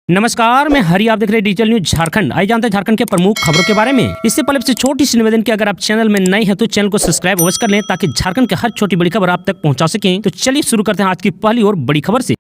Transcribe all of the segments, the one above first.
नमस्कार, मैं हरि। आप देख रहे हैं डिजिटल न्यूज झारखंड। आइए जानते हैं झारखंड के प्रमुख खबरों के बारे में। इससे पहले से छोटी सी निवेदन की, अगर आप चैनल में नए हैं तो चैनल को सब्सक्राइब अवश्य कर लें ताकि झारखंड की हर छोटी बड़ी खबर आप तक पहुंचा सकें। तो चलिए शुरू करते हैं आज की पहली और बड़ी खबर से।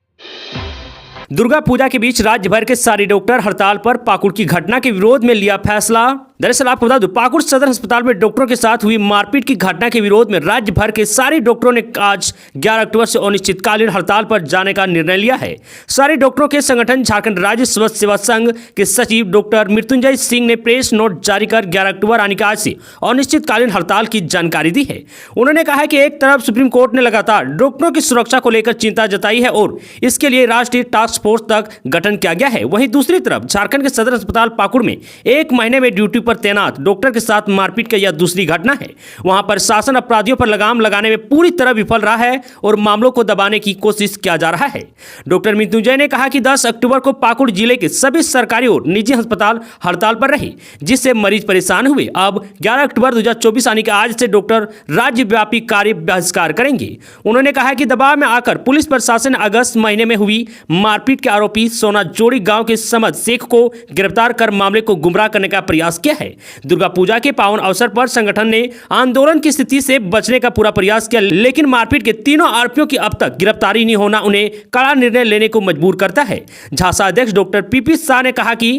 दुर्गा पूजा के बीच राज्य भर के सारे डॉक्टर हड़ताल पर। पाकुड़ की घटना के विरोध में लिया फैसला। दरअसल आपको बता दूं, पाकुड़ सदर अस्पताल में डॉक्टरों के साथ हुई मारपीट की घटना के विरोध में राज्य भर के सारे डॉक्टरों ने आज 11 अक्टूबर से अनिश्चितकालीन हड़ताल पर जाने का निर्णय लिया है। सारे डॉक्टरों के संगठन झारखंड राज्य स्वास्थ्य सेवा संघ के सचिव डॉक्टर मृत्युंजय सिंह ने प्रेस नोट जारी कर 11 अक्टूबर यानी कि आज से अनिश्चितकालीन हड़ताल की जानकारी दी है। उन्होंने कहा है कि एक तरफ सुप्रीम कोर्ट ने लगातार डॉक्टरों की सुरक्षा को लेकर चिंता जताई है और इसके लिए राष्ट्रीय टास्क फोर्स तक गठन किया गया है। वहीं दूसरी तरफ झारखंड के सदर अस्पताल पाकुड़ में एक महीने में ड्यूटी पर तैनात डॉक्टर के साथ मारपीट की यह दूसरी घटना है। वहां पर शासन अपराधियों पर लगाम लगाने में पूरी तरह विफल रहा है और मामलों को दबाने की कोशिश किया जा रहा है। डॉक्टर मृत्युंजय ने कहा कि 10 अक्टूबर को पाकुड़ जिले के सभी सरकारी और निजी अस्पताल हड़ताल पर रहे, जिससे मरीज परेशान हुए। अब 11 अक्टूबर 2024 यानी कि आज से डॉक्टर राज्यव्यापी कार्य बहिष्कार करेंगे। उन्होंने कहा कि दबाव में आकर पुलिस प्रशासन ने अगस्त महीने में हुई मारपीट के आरोपी सोना जोड़ी गांव के समद शेख को गिरफ्तार कर मामले को गुमराह करने का प्रयास किया है। दुर्गा पूजा के पावन अवसर पर संगठन ने आंदोलन की स्थिति से बचने का पूरा प्रयास किया, लेकिन मारपीट के तीनों आरोपियों की अब तक गिरफ्तारी नहीं होना उन्हें कड़ा निर्णय लेने को मजबूर करता है। झासा अध्यक्ष डॉक्टर पीपी शाह ने कहा कि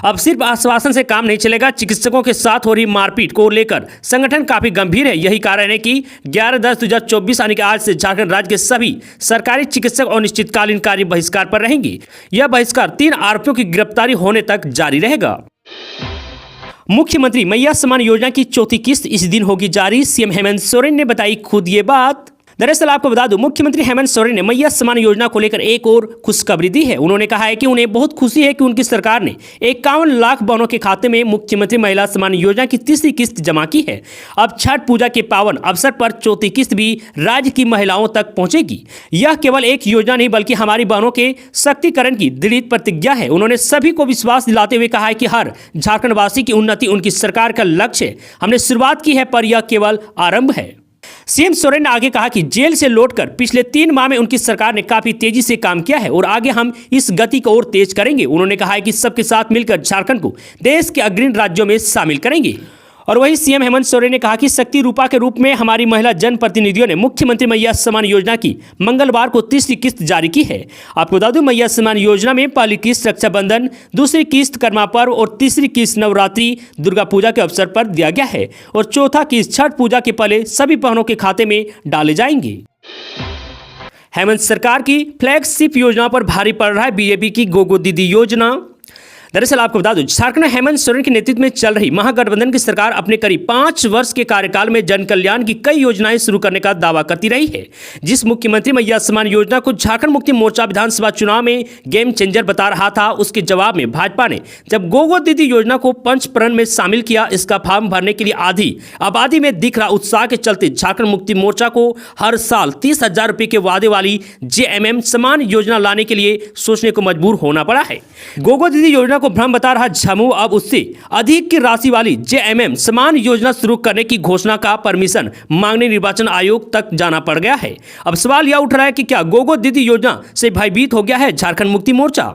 अब सिर्फ आश्वासन से काम नहीं चलेगा। चिकित्सकों के साथ हो रही मारपीट को लेकर संगठन काफी गंभीर है। यही कारण है कि 11/10/2024 यानी कि आज से झारखंड राज्य के सभी सरकारी चिकित्सक अनिश्चितकालीन कार्य बहिष्कार पर रहेंगे। यह बहिष्कार 3 आरोपियों की गिरफ्तारी होने तक जारी रहेगा। मुख्यमंत्री मैया सम्मान योजना की चौथी किस्त इस दिन होगी जारी। सीएम हेमंत सोरेन ने बताई खुद ये बात। दरअसल आपको बता दूं, मुख्यमंत्री हेमंत सोरेन ने मैया सम्मान योजना को लेकर एक और खुशखबरी दी है। उन्होंने कहा है कि उन्हें बहुत खुशी है कि उनकी सरकार ने 51 लाख बहनों के खाते में मुख्यमंत्री महिला सम्मान योजना की तीसरी किस्त जमा की है। अब छठ पूजा के पावन अवसर पर चौथी किस्त भी राज्य की महिलाओं तक पहुंचेगी। यह केवल एक योजना नहीं बल्कि हमारी बहनों के सशक्तिकरण की दृढ़ प्रतिज्ञा है। उन्होंने सभी को विश्वास दिलाते हुए कहा है कि हर झारखंड वासी की उन्नति उनकी सरकार का लक्ष्य है। हमने शुरुआत की है पर यह केवल आरंभ है। सीएम सोरेन ने आगे कहा कि जेल से लौटकर पिछले 3 माह में उनकी सरकार ने काफी तेजी से काम किया है और आगे हम इस गति को और तेज करेंगे। उन्होंने कहा है कि सबके साथ मिलकर झारखंड को देश के अग्रणी राज्यों में शामिल करेंगे। और वहीं सीएम हेमंत सोरेन ने कहा कि शक्ति रूपा के रूप में हमारी महिला जनप्रतिनिधियों ने मुख्यमंत्री मैया सम्मान योजना की मंगलवार को तीसरी किस्त जारी की है। आपको बता दूं, मैया सम्मान योजना में पहली किस्त रक्षाबंधन, दूसरी किस्त कर्मा पर्व और तीसरी किस्त नवरात्रि दुर्गा पूजा के अवसर पर दिया गया है और चौथा किस्त छठ पूजा के पहले सभी बहनों के खाते में डाले जाएंगे। हेमंत सरकार की फ्लैगशिप योजना पर भारी पड़ रहा है बीजेपी की गोगो दीदी योजना। दरअसल आपको बता दूं, झारखंड में हेमंत सोरेन के नेतृत्व में चल रही महागठबंधन की सरकार अपने करीब 5 वर्ष के कार्यकाल में जन कल्याण की कई योजनाएं शुरू करने का दावा करती रही है। जिस मुख्यमंत्री मैया सम्मान योजना को झारखंड मुक्ति मोर्चा विधानसभा चुनाव में गेम चेंजर बता रहा था, उसके जवाब में भाजपा ने जब गोगो दीदी योजना को पंचप्रण में शामिल किया, इसका फॉर्म भरने के लिए आधी आबादी में दिख रहा उत्साह के चलते झारखंड मुक्ति मोर्चा को हर साल 30,000 रुपए के वादे वाली JMM सम्मान योजना लाने के लिए सोचने को मजबूर होना पड़ा है। गोगो दीदी योजना को भ्रम बता रहा झामू अब उससे अधिक की राशि वाली JMM सम्मान योजना शुरू करने की घोषणा का परमिशन मांगने निर्वाचन आयोग तक जाना पड़ गया है। अब सवाल यह उठ रहा है कि क्या गोगो दीदी योजना से भयभीत हो गया है झारखंड मुक्ति मोर्चा।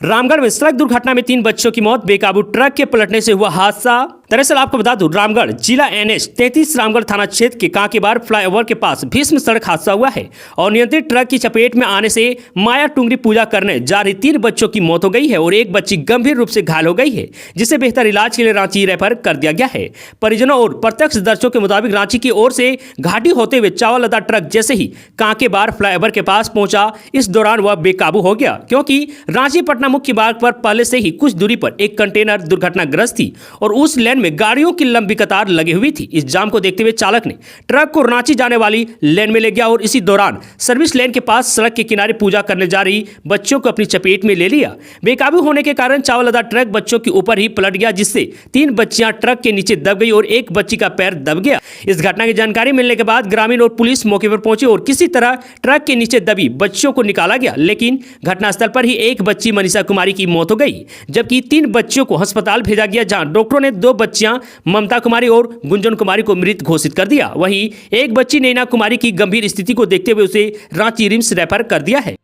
रामगढ़ में सड़क दुर्घटना में 3 बच्चों की मौत, बेकाबू ट्रक के पलटने से हुआ हादसा। दरअसल आपको बता दूं, रामगढ़ जिला NH 33 रामगढ़ थाना क्षेत्र के कांकेबार फ्लाईओवर के पास भीषण सड़क हादसा हुआ है और नियंत्रित ट्रक की चपेट में आने से माया टुंगरी पूजा करने जा रही 3 बच्चों की मौत हो गई है और एक बच्ची गंभीर रूप से घायल हो गई है, जिसे बेहतर इलाज के लिए रांची रेफर कर दिया गया है। परिजनों और प्रत्यक्षदर्शियों के मुताबिक रांची की ओर से घाटी होते हुए चावल लदा ट्रक जैसे ही कांकेबार फ्लाईओवर के पास पहुंचा, इस दौरान वह बेकाबू हो गया क्योंकि रांची पटना मुख्य मार्ग पर पहले से ही कुछ दूरी पर एक कंटेनर दुर्घटनाग्रस्त थी और उस लेन में गाड़ियों की लंबी कतार लगी हुई थी। इस जाम को देखते हुए चालक ने ट्रक को रांची जाने वाली लेन में ले गया और इसी दौरान सर्विस लेन के पास सड़क के किनारे पूजा करने जा रही बच्चों को अपनी चपेट में ले लिया। बेकाबू होने के कारण चावल लदा ट्रक बच्चों के ऊपर ही पलट गया, जिससे 3 बच्चियां ट्रक के नीचे दब गई और एक बच्ची का पैर दब गया। इस घटना की जानकारी मिलने के बाद ग्रामीण और पुलिस मौके पर पहुंची और किसी तरह ट्रक के नीचे दबी बच्चियों को निकाला गया, लेकिन घटनास्थल पर ही एक बच्ची मनीषा कुमारी की मौत हो गई, जबकि 3 बच्चियों को अस्पताल भेजा गया, जहां डॉक्टरों ने 2 बच्चियां ममता कुमारी और गुंजन कुमारी को मृत घोषित कर दिया। वहीं एक बच्ची नैना कुमारी की गंभीर स्थिति को देखते हुए उसे रांची रिम्स रेफर कर दिया है।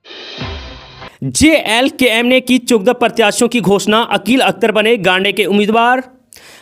JLKM ने की 14 प्रत्याशियों की घोषणा, अकील अख्तर बने गांडे के उम्मीदवार।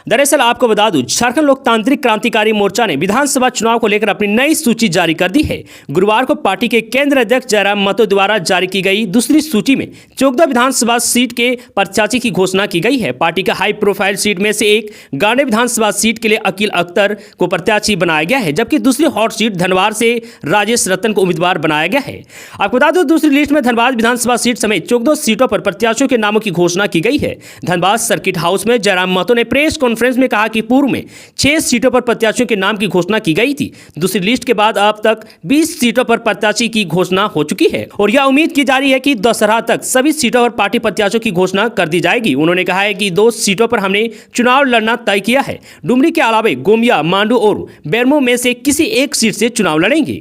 दरअसल आपको बता दूं, झारखंड लोकतांत्रिक क्रांतिकारी मोर्चा ने विधानसभा चुनाव को लेकर अपनी नई सूची जारी कर दी है। गुरुवार को पार्टी के केंद्रीय अध्यक्ष जयराम महतो द्वारा जारी की गई दूसरी सूची में 14 विधानसभा सीट के प्रत्याशी की घोषणा की गई है। पार्टी का हाई प्रोफाइल सीट में से एक गांडे विधानसभा सीट के लिए अकील अख्तर को प्रत्याशी बनाया गया है, जबकि दूसरी हॉट सीट धनबाद से राजेश रतन को उम्मीदवार बनाया गया है। आपको बता दूं, दूसरी लिस्ट में धनबाद विधानसभा सीट समेत 14 सीटों पर प्रत्याशियों के नामों की घोषणा की गई है। धनबाद सर्किट हाउस में जयराम महतो ने प्रेस कॉन्फ्रेंस में कहा कि पूर्व में 6 सीटों पर प्रत्याशियों के नाम की घोषणा की गई थी। दूसरी लिस्ट के बाद अब तक 20 सीटों पर प्रत्याशी की घोषणा हो चुकी है और यह उम्मीद की जा रही है कि दशहरा तक सभी सीटों पर पार्टी प्रत्याशियों की घोषणा कर दी जाएगी। उन्होंने कहा है कि 2 सीटों पर हमने चुनाव लड़ना तय किया है। डुमरी के अलावा गोमिया, मांडू और बेरमो में से किसी एक सीट से चुनाव लड़ेंगे।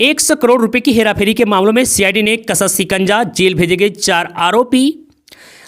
100 करोड़ रुपए की हेराफेरी के मामलों में सीआईडी ने कसा शिकंजा, जेल भेजे गए 4 आरोपी।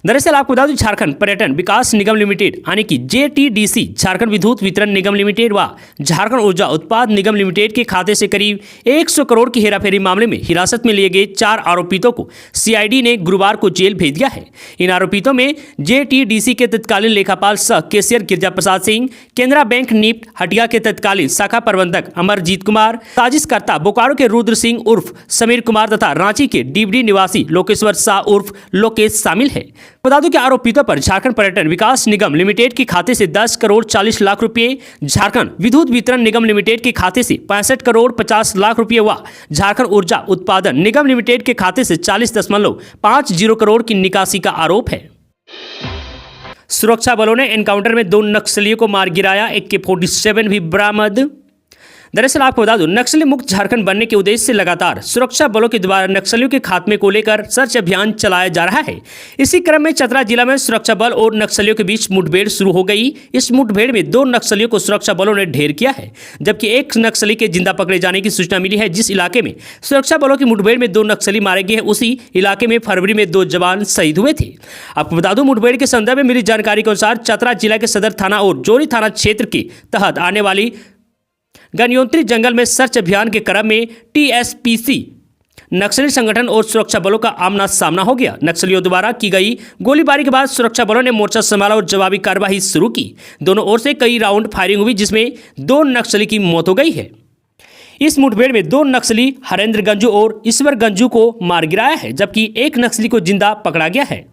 दरअसल आपको बता दूं, झारखंड पर्यटन विकास निगम लिमिटेड यानी कि JTDC, झारखंड विद्युत वितरण निगम लिमिटेड व झारखंड ऊर्जा उत्पाद निगम लिमिटेड के खाते से करीब 100 करोड़ की हेराफेरी मामले में हिरासत में लिए गए 4 आरोपितों को सीआईडी ने गुरुवार को जेल भेज दिया है। इन आरोपितों में JTDC के तत्कालीन लेखापाल सह कैशियर गिरजा प्रसाद सिंह, केनरा बैंक निफ्ट हटिया के तत्कालीन शाखा प्रबंधक अमरजीत कुमार, साजिशकर्ता बोकारो के रुद्र सिंह उर्फ समीर कुमार तथा रांची के डीबडी निवासी लोकेश्वर शाह उर्फ लोकेश शामिल है। बता दूं कि आरोपितों पर झारखंड पर्यटन विकास निगम लिमिटेड के खाते से 10 करोड़ 40 लाख रुपए, झारखंड विद्युत वितरण निगम लिमिटेड के खाते से 65 करोड़ 50 लाख रुपए व झारखंड ऊर्जा उत्पादन निगम लिमिटेड के खाते से 40.50 करोड़ की निकासी का आरोप है। सुरक्षा बलों ने एनकाउंटर में 2 नक्सलियों को मार गिराया, AK-47 भी बरामद। दरअसल आपको बता दूं, नक्सली मुक्त झारखंड बनने के उद्देश्य से लगातार सुरक्षा बलों के द्वारा नक्सलियों के खात्मे को लेकर सर्च अभियान चलाया जा रहा है। इसी क्रम में चतरा जिला में सुरक्षा बल और नक्सलियों के बीच मुठभेड़ शुरू हो गई। इस मुठभेड़ में 2 नक्सलियों को सुरक्षा बलों ने ढेर किया है, जबकि एक नक्सली के जिंदा पकड़े जाने की सूचना मिली है। जिस इलाके में सुरक्षा बलों की मुठभेड़ में 2 नक्सली मारे गए हैं, उसी इलाके में फरवरी में 2 जवान शहीद हुए थे। आपको बता दूं, मुठभेड़ के संदर्भ में मिली जानकारी के अनुसार चतरा जिला के सदर थाना और जोरी थाना क्षेत्र के तहत आने वाली गणयोत्री जंगल में सर्च अभियान के क्रम में TSPC नक्सली संगठन और सुरक्षा बलों का आमना सामना हो गया। नक्सलियों द्वारा की गई गोलीबारी के बाद सुरक्षा बलों ने मोर्चा संभाला और जवाबी कार्रवाई शुरू की। दोनों ओर से कई राउंड फायरिंग हुई, जिसमें 2 नक्सली की मौत हो गई है। इस मुठभेड़ में 2 नक्सली हरेंद्र गंजू और ईश्वर गंजू को मार गिराया है, जबकि एक नक्सली को जिंदा पकड़ा गया है।